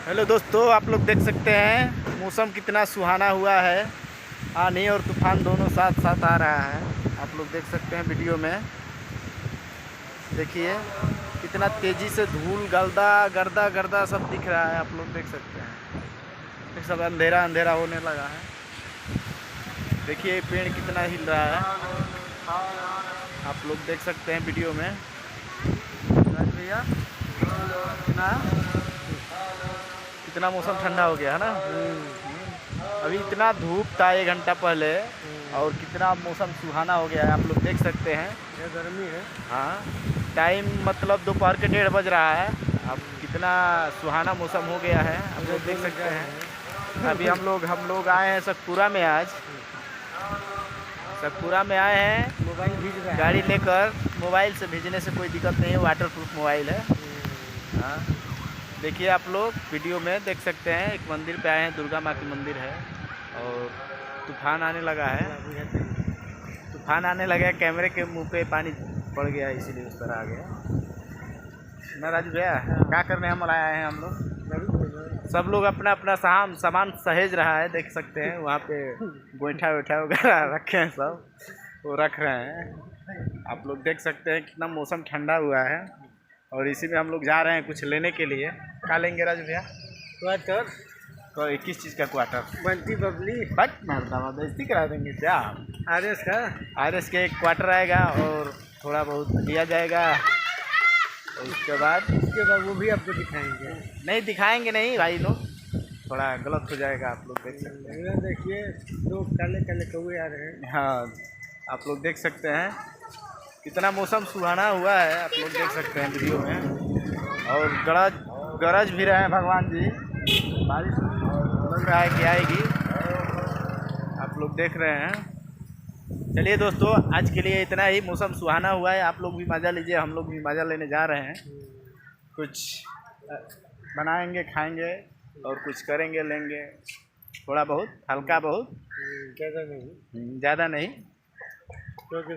Hello दोस्तों, आप लोग देख सकते हैं मौसम कितना सुहाना हुआ है। आंधी और तूफान दोनों साथ साथ आ रहा है। आप लोग देख सकते हैं वीडियो में। देखिए कितना तेज़ी से धूल गर्दा गर्दा गर्दा सब दिख रहा है। आप लोग देख सकते हैं, ये सब अंधेरा अंधेरा होने लगा है। देखिए पेड़ कितना हिल रहा है, आप लोग देख सकते हैं वीडियो में। भैया कितना मौसम ठंडा हो गया है ना। अभी इतना धूप था 1 घंटा पहले और कितना मौसम सुहाना हो गया है। आप लोग देख सकते हैं, ये गर्मी है। हाँ टाइम मतलब दोपहर के 1:30 बज रहा है। अब कितना सुहाना मौसम हो गया है, आप लोग देख सकते हैं। अभी हम लोग आए हैं सतपुरा में। आज सतपुरा में आए हैं मोबाइल भीग रहा है। गाड़ी लेकर। मोबाइल से भेजने से कोई दिक्कत नहीं है, वाटर प्रूफ मोबाइल है। हाँ देखिए आप लोग वीडियो में देख सकते हैं, एक मंदिर पे आए हैं, दुर्गा माँ की मंदिर है। और तूफान आने लगा है, तूफान आने लगा। कैमरे के मुंह पे पानी पड़ गया, इसीलिए उस तरह आ गया ना। राजू भैया क्या करने हम आए हैं? हम लोग सब लोग अपना अपना सामान सहेज रहा है, देख सकते हैं। वहाँ पे गोईठा वैठा वगैरह रखे हैं, सब वो रख रहे हैं। आप लोग देख सकते हैं कितना मौसम ठंडा हुआ है। और इसी में हम लोग जा रहे हैं कुछ लेने के लिए। क्या लेंगे राजू भैया? क्वार्टर किस चीज़ का क्वार्टर? बंटी बबली बट मर्दावा बेइज्जती करा देंगे क्या? RS का। RS के एक क्वार्टर आएगा और थोड़ा बहुत लिया जाएगा। और उसके बाद वो भी आपको दिखाएंगे। नहीं दिखाएंगे नहीं भाई लोग, थोड़ा गलत हो जाएगा। आप लोग देख सकते हैं। देखिए 2 काले काले कौवे आ रहे हैं। हाँ आप लोग देख सकते हैं कितना मौसम सुहाना हुआ है। आप लोग देख सकते हैं वीडियो में। और गरज भी रहे हैं भगवान जी, बारिश लग रहा है कि आएगी। आप लोग देख रहे हैं। चलिए दोस्तों, आज के लिए इतना ही। मौसम सुहाना हुआ है, आप लोग भी मज़ा लीजिए, हम लोग भी मज़ा लेने जा रहे हैं। कुछ बनाएंगे, खाएंगे और कुछ करेंगे, लेंगे थोड़ा बहुत, हल्का बहुत, ज़्यादा नहीं। ज़्यादा नहीं। क्योंकि